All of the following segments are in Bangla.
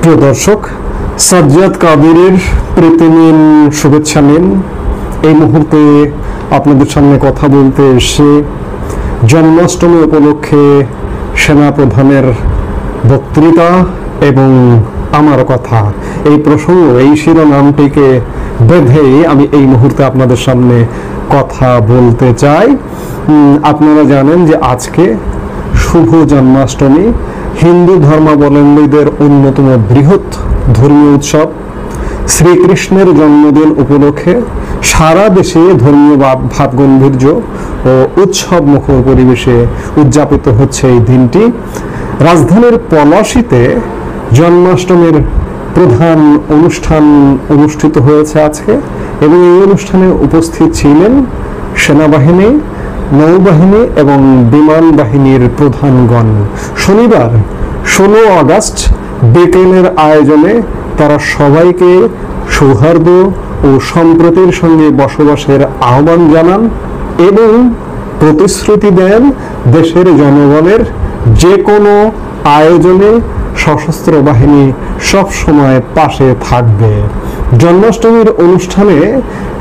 প্রিয় দর্শক, সাজ্জাদ কাদেরের প্রীতি নিন, শুভেচ্ছা নিন। এই মুহূর্তে আপনাদের সামনে কথা বলতে এসে জন্মাষ্টমী উপলক্ষে সেনাপ্রধানের বক্তৃতা এবং আমার কথা, এই প্রসঙ্গ, এই শিরোনামটিকে বেঁধেই আমি এই মুহূর্তে আপনাদের সামনে কথা বলতে চাই। আপনারা জানেন যে আজকে শুভ জন্মাষ্টমী, হিন্দু ধর্মাবলম্বীদের অন্যতম বৃহৎ ধর্মীয় উৎসব। শ্রীকৃষ্ণের জন্মদিন উপলক্ষে সারা দেশে ধর্মীয় ভাবগম্ভীর্য ও উৎসব মুখর পরিবেশে উদযাপিত হচ্ছে এই দিনটি। রাজধানীর পলাশীতে জন্মাষ্টমীর প্রধান অনুষ্ঠান অনুষ্ঠিত হয়েছে আজকে, এবং এই অনুষ্ঠানে উপস্থিত ছিলেন সেনাবাহিনী, নৌবাহিনী এবং বিমান বাহিনীর প্রধানগণ। শনিবার 16 আগস্ট বিকেলের আয়োজনে তারা সবাইকে সৌহার্দ্য ও সম্প্রীতির সঙ্গে বসবাসের আহ্বান জানান এবং প্রতিশ্রুতি দেন দেশের জনগণের যে কোনো আয়োজনে সশস্ত্র বাহিনী সব সময় পাশে থাকবে। জন্মাষ্টমীর অনুষ্ঠানে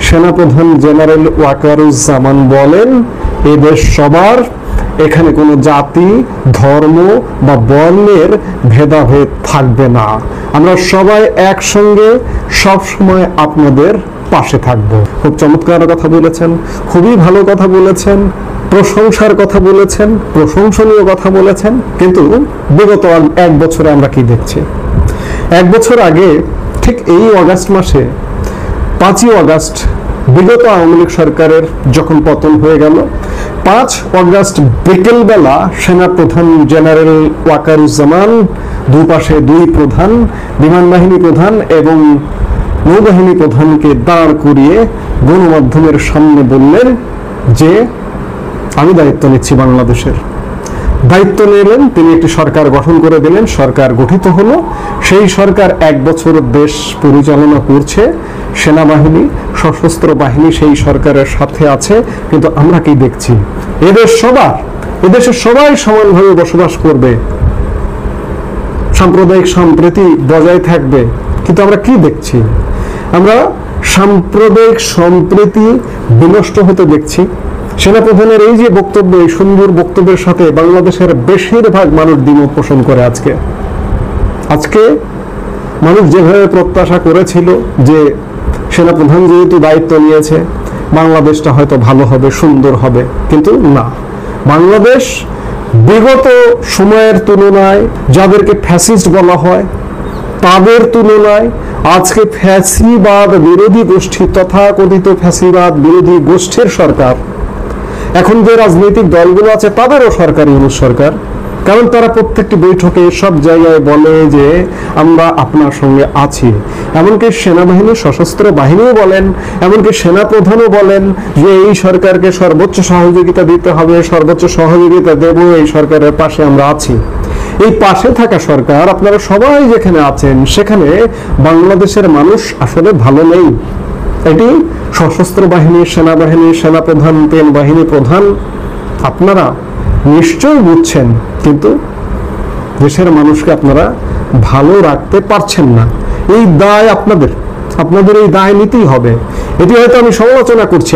সেনাপ্রধান জেনারেল ওয়াকারুজ্জামান বলেন, এ দেশ সবার, এখানে কোনো জাতি, ধর্ম বা বর্ণের ভেদাভেদ থাকবে না। আমরা সবাই একসঙ্গে সব সময় আপনাদের পাশে থাকব। খুব চমৎকার কথা বলেছেন, খুবই ভালো কথা বলেছেন, প্রশংসার কথা বলেছেন, প্রশংসনীয় কথা বলেছেন। কিন্তু বিগত 1 বছরে আমরা কি দেখছি? 1 বছর আগে ঠিক এই অগাস্ট মাসে 5ই আগস্ট বিগত আওয়ামী লীগ সরকারের যখন পতন হয়ে গেল, 5 আগস্ট বিকেলবেলা সেনাপ্রধান জেনারেল ওয়াকারুজ্জামান দুপাশে 2 প্রধান, বিমান বাহিনী প্রধান এবং নৌবাহিনী প্রধানকে দাঁড় করিয়ে গণমাধ্যমের সামনে বললেন যে আমি দায়িত্ব নিচ্ছি বাংলাদেশের। দায়িত্ব নিলেন, তিনি একটি সরকার গঠন করে দিলেন, সরকার গঠিত হলো। সেই সরকার 1 বছর দেশ পরিচালনা করছে, সেনাবাহিনী, সশস্ত্র বাহিনী সেই সরকারের সাথে আছে। কিন্তু আমরা কি দেখছি? এদেশের সবাই সমানভাবে বসবাস করবে, সাম্প্রদায়িক সম্প্রীতি বজায় থাকবে। কিন্তু আমরা কি দেখছি? আমরা সাম্প্রদায়িক সম্প্রীতি বিনষ্ট হতে দেখছি। সেনাপ্রধানের এই যে বক্তব্য, এই সুন্দর বক্তব্যের সাথে বাংলাদেশের বেশিরভাগ মানুষ দ্বিমত পোষণ করে। আজকে মানুষ যেভাবে প্রত্যাশা করেছিল যে সেনাপ্রধান যেহেতু দায়িত্ব নিয়েছে, বাংলাদেশটা হয়তো ভালো হবে, সুন্দর হবে, কিন্তু না। বাংলাদেশ বিগত সময়ের তুলনায়, যাদেরকে ফ্যাসিস্ট বলা হয় তাদের তুলনায় আজকে ফ্যাসিবাদ বিরোধী গোষ্ঠী, তথাকথিত ফ্যাসিবাদ বিরোধী গোষ্ঠীর সরকার। এখন যে রাজনৈতিক দলগুলো আছে তাদেরও সরকারি সরকার, কারণ তারা প্রত্যেকটি বৈঠকে সব জায়গায় বলে যে আমরা আপনার সঙ্গে আছি। এমনকি সেনাবাহিনী, সশস্ত্র বাহিনীও বলেন, এমনকি সেনাপ্রধানও বলেন যে এই সরকারকে সর্বোচ্চ সহযোগিতা দিতে হবে, সর্বোচ্চ সহযোগিতা দেব, এই সরকারের পাশে আমরা আছি। এই পাশে থাকা সরকার, আপনারা সবাই যেখানে আছেন সেখানে বাংলাদেশের মানুষ আসলে ভালো নেই। এটি সশস্ত্র বাহিনী, সেনাবাহিনী, সেনাপ্রধান, তেল বাহিনী প্রধান আপনারা নিশ্চয়ই বুঝছেন, কিন্তু দেশের মানুষকে আপনারা ভালো রাখতে পারছেন না। এই দায় আপনাদের এই দায় নিতেই হবে। এটি হয়তো আমি সমালোচনা করছি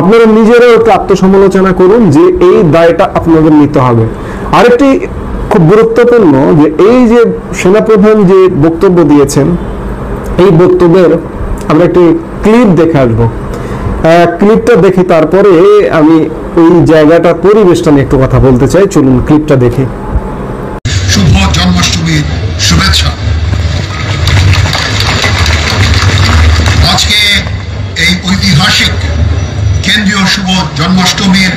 আপনারা নিজেরাও একটু আত্মসমালোচনা করুন যে এই দায়টা আপনাদের নিতে হবে। আরেকটি খুব গুরুত্বপূর্ণ, যে এই যে সেনাপ্রধান যে বক্তব্য দিয়েছেন, এই বক্তব্যের আমরা একটি ক্লিপ দেখে আসবো। ক্লিপটা দেখি, তারপরে আমি ওই জায়গাটার পরিবেশটা নিয়ে একটু কথা বলতে চাই। চলুন ক্লিপটা দেখি। শুভ জন্মাষ্টমীর শুভেচ্ছা। আজকে এই ঐতিহাসিক কেন্দ্রীয় শুভ জন্মাষ্টমীর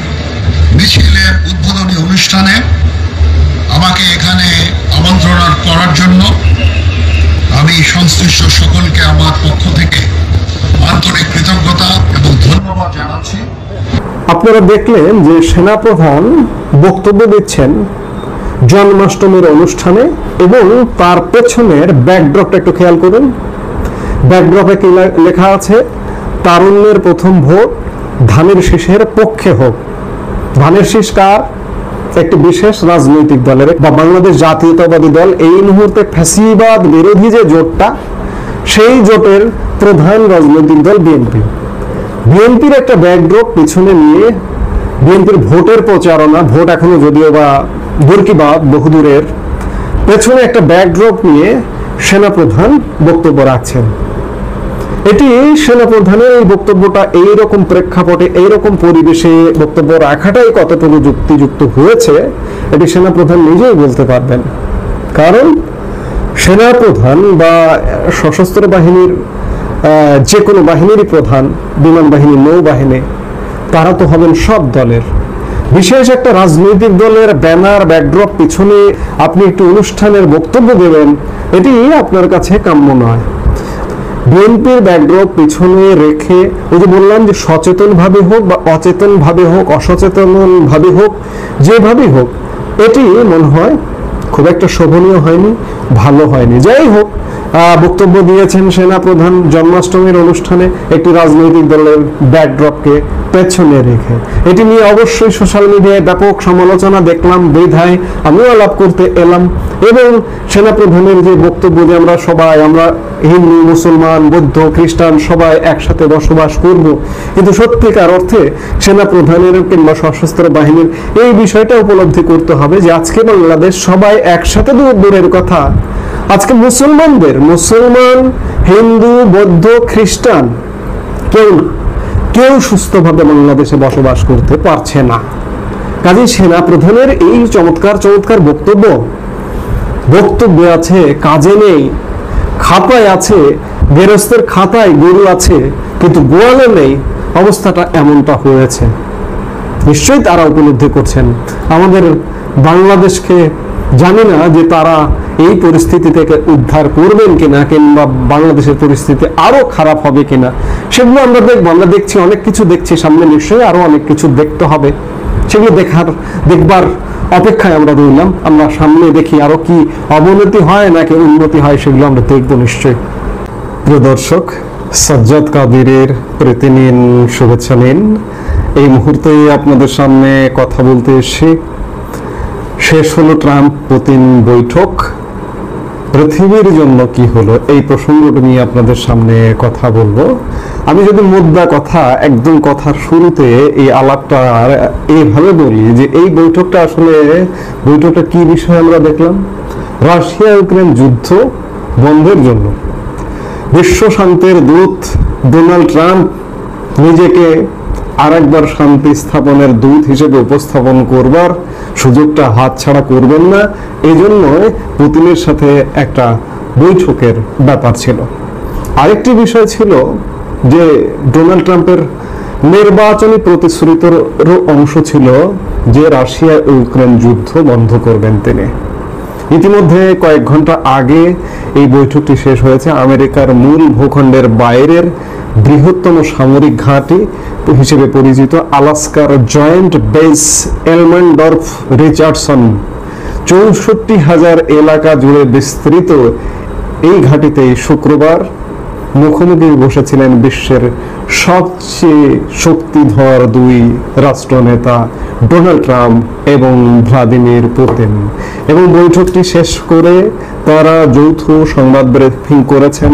মিছিলের উদ্বোধনী অনুষ্ঠানে আমাকে এখানে আমন্ত্রণ করার জন্য আমি সংশ্লিষ্ট সকলকে আমার পক্ষ থেকে আন্তরিক কৃতজ্ঞতা এবং ধন্যবাদ জানাচ্ছি। আপনারা দেখলেন যে সেনাপ্রধান বক্তব্য দিচ্ছেন জন্মাষ্টমীর অনুষ্ঠানে, এবং তার পেছনের ব্যাকড্রপটা একটু খেয়াল করুন। ব্যাকড্রপে কি লেখা আছে? তারুণ্যের প্রথম ভোট ধানের শীষের পক্ষে হোক। ধানের শীষ কার? একটি বিশেষ রাজনৈতিক দলের বা বাংলাদেশ জাতীয়তাবাদী দল এই মুহূর্তে ফ্যাসিবাদ বিরোধী যে জোটটা, সেই জোটের প্রধান রাজনৈতিক দল বিএনপি। বিএনপির একটা ব্যাকড্রপ পিছনে নিয়ে বিএনপির ভোটের প্রচারণা, ভোট এখনো যদিও বা দূরকিবাদ বহুদূরের, পেছনে একটা ব্যাকড্রপ নিয়ে সেনাপ্রধান বক্তব্য রাখছেন। এটি সেনাপ্রধানের এই বক্তব্যটা এইরকম প্রেক্ষাপটে, এইরকম পরিবেশে বক্তব্য রাখাটাই কতটুকু যুক্তিযুক্ত হয়েছে এটি সেনাপ্রধান নিজেই বলতে পারবেন। কারণ সেনাপ্রধান বা সশস্ত্র বাহিনীর যে কোনো বাহিনীরই প্রধান, বিমান বাহিনী, নৌবাহিনী, তারা তো হবেন সব দলের। বিশেষ একটা রাজনৈতিক দলের ব্যানার ব্যাকড্রপ পিছনে আপনি একটি অনুষ্ঠানের বক্তব্য দেবেন, এটি আপনার কাছে কাম্য নয়। বিএনপির ব্যাকড্রপ পিছনে রেখে, ওই যে বললাম যে সচেতন ভাবে হোক বা অচেতন ভাবে হোক, অসচেতন ভাবে হোক, যেভাবেই হোক, এটি মনে হয় খুব একটা শোভনীয় হয়নি, ভালো হয়নি। যাই হোক, বক্তব্য দিয়েছেন সেনাপ্রধান জন্মাষ্টমীর অনুষ্ঠানে একটি রাজনৈতিক দলের ব্যাকড্রপকে পেছনে রেখে। এটি নিয়ে অবশ্যই সোশ্যাল মিডিয়ায় ব্যাপক সমালোচনা দেখলাম, বিধায় আমিও আলাপ করতে এলাম। এবং সেনাপ্রধানের যে বক্তব্য যে আমরা সবাই, আমরা হিন্দু, মুসলমান, বৌদ্ধ, খ্রিস্টান সবাই একসাথে বসবাস করব, কিন্তু সত্যিকার অর্থে সেনাপ্রধানের কিংবা সশস্ত্র বাহিনীর এই বিষয়টা উপলব্ধি করতে হবে যে আজকে বাংলাদেশ সবাই একসাথে, দূরের কথা আজকে মুসলমানদের, মুসলমান, হিন্দু, বৌদ্ধ, খ্রিস্টান কেউ সুস্থভাবে বাংলাদেশে বসবাস করতে পারছে না। কাজে সেনাপ্রধানের এই চমৎকার বক্তব্য আছে, কাজে নেই, খাতায় আছে, গেরস্তের খাতায় গরু আছে কিন্তু গোয়ালে নেই, অবস্থাটা এমনটা হয়েছে। নিশ্চয়ই তারা উপলব্ধি করছেন। আমাদের বাংলাদেশকে জানি না যে তারা এই পরিস্থিতি থেকে উদ্ধার করবেন কিনা, কিংবা বাংলাদেশের পরিস্থিতি আরো খারাপ হবে কিনা, সেগুলো আমরা দেখবো। আমরা দেখছি, অনেক কিছু দেখছি, সামনে নিশ্চয়ই আরো অনেক কিছু দেখতে হবে। সেগুলো দেখবার অপেক্ষায় আমরা রইলাম। আমরা সামনে দেখি আরো কি অবনতি হয় নাকি উন্নতি হয়, সেগুলো আমরা দেখবো নিশ্চয়ই। প্রিয় দর্শক, সাজ্জাদ কাদিরের প্রীতি নিন, শুভেচ্ছা নিন। এই মুহূর্তে আপনাদের সামনে কথা বলতে এসে, শেষ হলো ট্রাম্প পুতিন বৈঠক, পৃথিবীর জন্য কি হলো, এই প্রসঙ্গটা নিয়ে আপনাদের সামনে কথা বলবো। আমি যদি মুদ্রা কথা একদম কথার শুরুতে এই আলাপটা এইভাবে বলি যে এই বৈঠকটা কি বিষয়ে আমরা দেখলাম? রাশিয়া ইউক্রেন যুদ্ধ বন্ধের জন্য বিশ্ব শান্তির দূত ডোনাল্ড ট্রাম্প নিজেকে আরেকবার শান্তি স্থাপনের দূত হিসেবে উপস্থাপন করবার সুযোগটা হাতছাড়া করবেন না, এজন্য পুতিনের সাথে একটা বৈঠকের ব্যাপার ছিল। আরেকটি বিষয় ছিল যে ডোনাল্ড ট্রাম্পের নির্বাচনী প্রতিশ্রুতিরও অংশ ছিল যে রাশিয়া ইউক্রেন যুদ্ধ বন্ধ করবেন তিনি। ইতিমধ্যে কয়েক ঘন্টা আগে এই বৈঠকটি শেষ হয়েছে। আমেরিকার মূল ভূখণ্ডের বাইরের বৃহত্তম সামরিক ঘাঁটি হিসেবে পরিচিত আলাস্কার জয়েন্ট বেস এলমন্ডর্ফ রিচার্ডসন ৬৪,০০০ এলাকা জুড়ে বিস্তৃত এই ঘাঁটিতে শুক্রবার মুখোমুখি বসেছিলেন বিশ্বের সবচেয়ে শক্তিধর দুই রাষ্ট্রনেতা ডোনাল্ড ট্রাম্প এবং ভ্লাদিমির পুতিন। এবং বৈঠকটি শেষ করে তারা যৌথ সংবাদ ব্রিফিং করেছেন।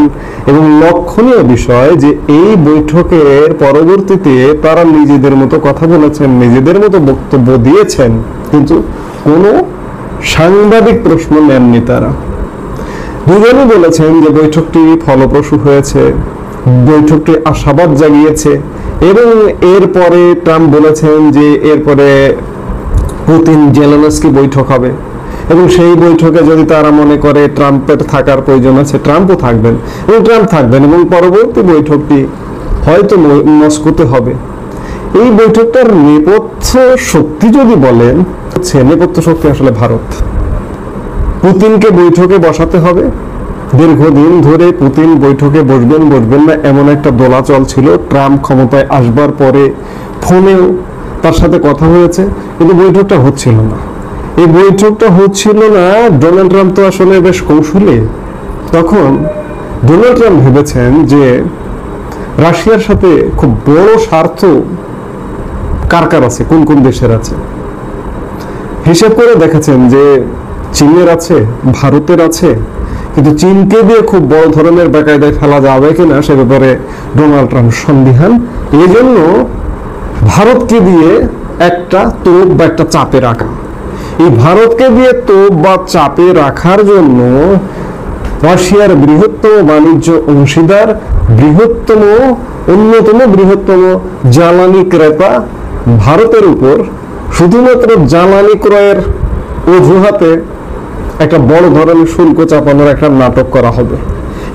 এবং লক্ষণীয় বিষয় যে এই বৈঠকের পরবর্তীতে তারা নিজেদের মতো কথা বলেছেন, নিজেদের মতো বক্তব্য দিয়েছেন, কিন্তু কোনো সাংবাদিক প্রশ্ন নেননি তারা। দুজনই বলেছেন যে বৈঠকটি ফলপ্রসূ হয়েছে, বৈঠকটি আশাবাদ জাগিয়েছে। এবং এরপরে ট্রাম্প বলেছেন যে এরপরে পুতিন জেলেনস্কি বৈঠক হবে এবং সেই বৈঠকে যদি তারা মনে করে ট্রাম্পের থাকার প্রয়োজন আছে, ট্রাম্পও থাকবেন এবং ট্রাম্প থাকবেন এবং পরবর্তী বৈঠকটি হয়তো মস্কোতে হবে। এই বৈঠকটার নেপথ্য শক্তি যদি বলেন, নেপথ্য শক্তি আসলে ভারত। পুতিনকে বৈঠকে বসাতে হবে। দীর্ঘদিন ধরে পুতিন বৈঠকে বসবেন না এমন একটা দোলাচল ছিল। ট্রাম্প ক্ষমতায় আসবার পরে ফোনেও তার সাথে কথা হয়েছে, কিন্তু বৈঠকটা হচ্ছিল না। এই বৈঠকটা হচ্ছিল না, ডোনাল্ড ট্রাম্প তো আসলে বেশ কৌশলী। তখন ডোনাল্ড ট্রাম্প ভেবেছেন যে রাশিয়ার সাথে খুব বড় স্বার্থ কার কার আছে, কোন কোন দেশের আছে। হিসেব করে দেখেছেন যে চীনের আছে, ভারতের আছে, কিন্তু চীনকে দিয়ে খুব বড় ধরনের বেকায়দায় ফেলা যাবে কিনা সে ব্যাপারে ডোনাল্ড ট্রাম্প সন্দিহান। এই জন্য ভারতকে দিয়ে একটা তোপ বা একটা চাপে রাখা, এই ভারতকে দিয়ে তোপ বা চাপে রাখার জন্য রাশিয়ার বৃহত্তম বাণিজ্য অংশীদার, অন্যতম বৃহত্তম জ্বালানি ক্রেতা ভারতের উপর শুধুমাত্র জ্বালানি ক্রয়ের অজুহাতে একটা বড় ধরনের শুল্ক চাপানোর একটা নাটক করা হবে,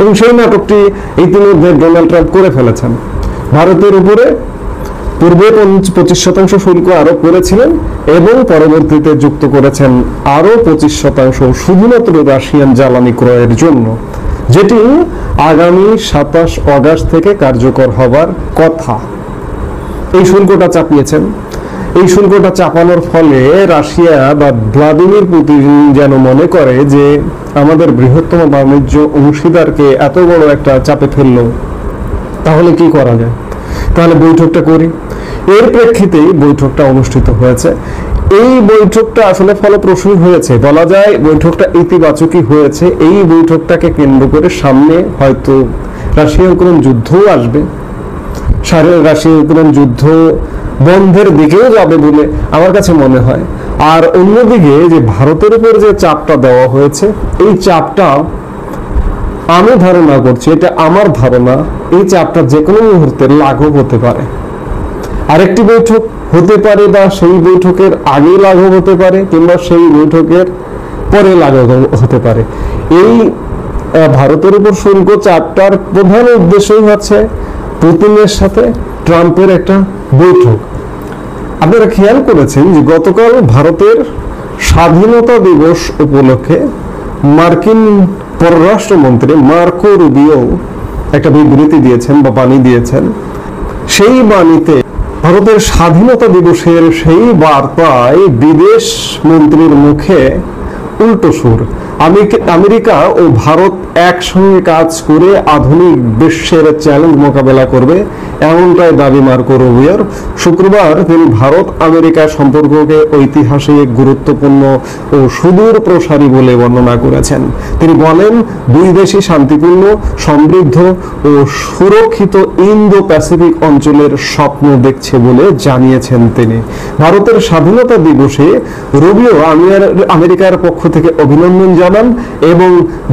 এবং সেই নাটকটি ইতিমধ্যে ডোনাল্ড ট্রাম্প করে ফেলেছেন। ভারতের উপরে পূর্বে 25% শুল্ক আরোপ করেছিলেন এবং পরবর্তীতে যুক্ত করেছেন আরো 25% শুধুমাত্র রাশিয়ান জ্বালানি ক্রয়ের জন্য, যেটি আগামী 27 আগস্ট থেকে কার্যকর হবার কথা। এই শুল্কটা চাপিয়েছেন। এই শুল্কটা চাপানোর ফলে রাশিয়া বা ভ্লাদিমির পুতিন যেন মনে করে যে আমাদের বৃহত্তম বাণিজ্য অংশীদারকে এত বড় একটা চাপে ফেললো, তাহলে কি করা যায়, তাহলে বৈঠকটা করি। এর প্রেক্ষিতেই বৈঠকটা অনুষ্ঠিত হয়েছে। এই বৈঠকটা আসলে ফলপ্রসূ হয়েছে, বলা যায় বৈঠকটা ইতিবাচকই হয়েছে। এই বৈঠকটাকে কেন্দ্র করে সামনে হয়তো রাশিয়া ইউক্রেন যুদ্ধও আসবে, রাশিয়া ইউক্রেন যুদ্ধ বন্ধের দিকেও যাবে বলে আমার কাছে মনে হয়। আর অন্যদিকে যে ভারতের উপর যে চাপটা দেওয়া হয়েছে, এই চাপটা আমি ধারণা করছি, এটা আমার ধারণা, এই চাপটা যে কোনো মুহূর্তে লাঘব হতে পারে। আরেকটি বৈঠক হতে পারে, বা সেই বৈঠকের আগে লাঘব হতে পারে, কিংবা সেই বৈঠকের পরে লাঘব হতে পারে। এই ভারতের উপর শুল্ক চাপটার প্রধান উদ্দেশ্যই হচ্ছে পুতিনের সাথে ট্রাম্পের একটা বৈঠক। আপনারা খেয়াল করেছেন যে গতকাল ভারতের স্বাধীনতা দিবস উপলক্ষে মার্কিন পররাষ্ট্রমন্ত্রী মার্কো রুবিও একটা বিবৃতি দিয়েছেন বা বাণী দিয়েছেন। সেই বাণীতে ভারতের স্বাধীনতা দিবসের সেই বার্তায় বিদেশ মন্ত্রীর মুখে উল্টো সুর। আমেরিকা ও ভারত একসঙ্গে কাজ করে আধুনিক বিশ্বের চ্যালেঞ্জ মোকাবেলা করবে, এমনটাই দাবি মার্কো রুবিওর। শুক্রবার তিনি ভারত আমেরিকা সম্পর্ককে ঐতিহাসিক, গুরুত্বপূর্ণ ও সুদূর প্রসারী বলে বর্ণনা করেছেন। তিনি বলেন, দুই দেশই শান্তিপূর্ণ, সমৃদ্ধ ও সুরক্ষিত ইন্দো প্যাসিফিক অঞ্চলের স্বপ্ন দেখছে বলে জানিয়েছেন তিনি। ভারতের স্বাধীনতা দিবসে রুবিও আমেরিকার পক্ষ থেকে অভিনন্দন জানান এবং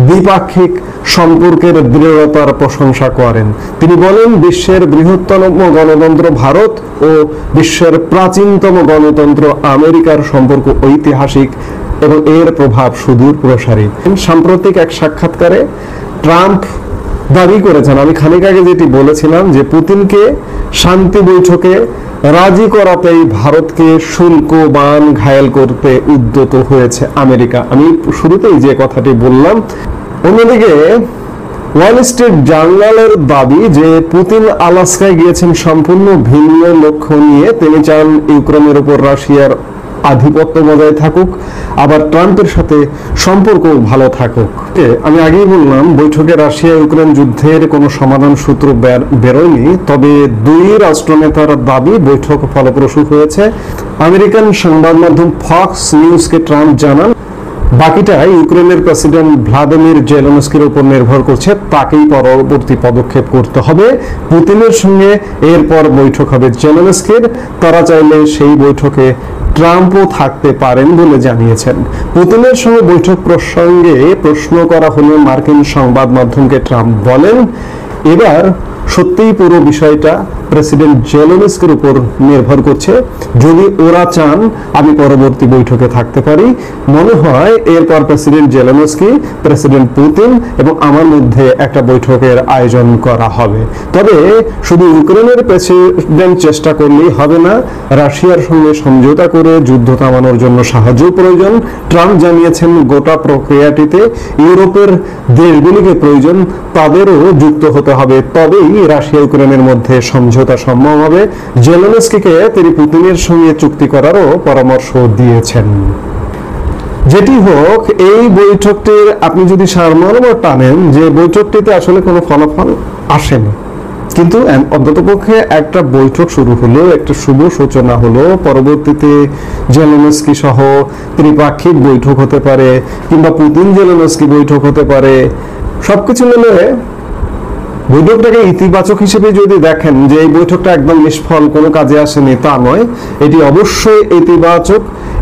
দ্বিপাক্ষিক সম্পর্কের দৃঢ়তার প্রশংসা করেন। তিনি বলেন, বিশ্বের বৃহত্তম গণতন্ত্র ভারত ও বিশ্বের প্রাচীনতম গণতন্ত্র আমেরিকার সম্পর্ক ঐতিহাসিক এবং এর প্রভাব সুদূর প্রসারী। সাম্প্রতিক এক সাক্ষাৎকারে ট্রাম্প দাবি করেছেন, আমি খানিক আগে যেটি বলেছিলাম, যে পুতিনকে শান্তি বৈঠকে রাজি করাতেই ভারতকে শুল্ক বান ঘায়েল করতে উদ্যত হয়েছে আমেরিকা। আমি শুরুতেই যে কথাটি বললাম। অন্যদিকে ওয়াল স্ট্রিট জার্নালের দাবি যে পুতিন আলাস্কায় গিয়েছেন সম্পূর্ণ ভিন্ন লক্ষ্য নিয়ে। তিনি চান ইউক্রেনের উপর রাশিয়ার আধিপত্য বজায় থাকুক, আবার ট্রাম্পের সাথে সম্পর্ক ভালো থাকুক। আমি আগেই বললাম, বৈঠকে রাশিয়া ইউক্রেন যুদ্ধের কোনো সমাধান সূত্র বেরোয়নি, তবে দুই রাষ্ট্রনেতার দাবি বৈঠক ফলপ্রসূ হয়েছে। আমেরিকান সংবাদ মাধ্যম ফক্স নিউজকে ট্রাম্প জানান, বাকিটা ইউক্রেনের প্রেসিডেন্ট ভ্লাদিমির জেলেনস্কির উপর নির্ভর করছে, তাকেই পরবর্তী পদক্ষেপ করতে হবে। পুতিনের সঙ্গে এরপর বৈঠক হবে জেলেনস্কির। তারা চাইলে সেই বৈঠকে ট্রাম্পও থাকতে পারেন বলে জানিয়েছেন। পুতিনের সঙ্গে বৈঠক প্রসঙ্গে প্রশ্ন করা হলে মার্কিন সংবাদ মাধ্যমকে ট্রাম্প বলেন, এবার সত্যিই পুরো বিষয়টা প্রেসিডেন্ট জেলেনস্কির উপর নির্ভর করছে। যদি ওরা চান আমি পরবর্তী বৈঠকে থাকতে পারি, মনে হয় এরপর প্রেসিডেন্ট জেলেনস্কি, প্রেসিডেন্ট পুতিন এবং আমার মধ্যে একটা বৈঠকের আয়োজন করা হবে। তবে শুধু ইউক্রেনের প্রেসিডেন্ট চেষ্টা করলেই হবে না, রাশিয়ার সঙ্গে সমঝোতা করে যুদ্ধ থামানোর জন্য সাহায্য প্রয়োজন। ট্রাম্প জানিয়েছেন, গোটা প্রক্রিয়াটিতে ইউরোপের দেশগুলিকে প্রয়োজন, তাদেরও যুক্ত হতে হবে, তবেই রাশিয়া ইউক্রেনের মধ্যে সমঝোতা সম্ভব হবে। জেলেনস্কিকে তিনি পুতিনের সঙ্গে চুক্তি করারও পরামর্শ দিয়েছেন। যেটি হোক, এই বৈঠকটির আপনি যদি সারমর্ম টানেন, যে বৈঠকটিতে আসলে কোনো ফলাফল আসেনি, কিন্তু অন্ততপক্ষে একটা বৈঠক শুরু হলো, একটা শুভ সূচনা হলো। পরবর্তীতে জেলেনস্কি সহ ত্রিপাক্ষিক বৈঠক হতে পারে, কিংবা পুতিন জেলেনস্কি বৈঠক হতে পারে। সবকিছু মিলে বৈঠকটাকে ইতিবাচক হিসেবে যদি দেখেন যে এই বৈঠকটা একদম নিষ্ফল, কোনো কাজে আসেনি, তা নয়। এটি অবশ্যই ইতিবাচক,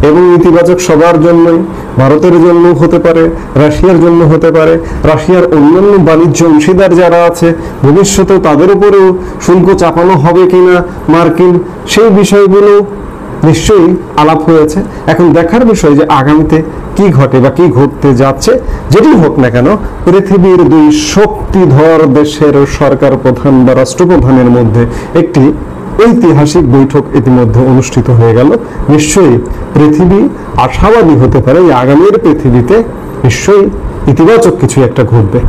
এবং ইতিবাচক সবার জন্যই। ভারতের জন্য হতে পারে, রাশিয়ার জন্য হতে পারে, রাশিয়ার অন্যান্য বাণিজ্য অংশীদার যারা আছে ভবিষ্যতে তাদের উপরেও শুল্ক চাপানো হবে কিনা মার্কিন, সেই বিষয়গুলো নিশ্চয়ই আলাপ হয়েছে। এখন দেখার বিষয় যে আগামীতে কি ঘটে বা কি ঘটতে যাচ্ছে। যেটি হোক না কেন, পৃথিবীর দুই শক্তিধর দেশের সরকার প্রধান বা রাষ্ট্রপ্রধানের মধ্যে একটি ঐতিহাসিক বৈঠক ইতিমধ্যে অনুষ্ঠিত হয়ে গেল। নিশ্চয়ই পৃথিবী আশাবাদী হতে পারে, আগামীর পৃথিবীতে নিশ্চয়ই ইতিবাচক কিছু একটা ঘটবে।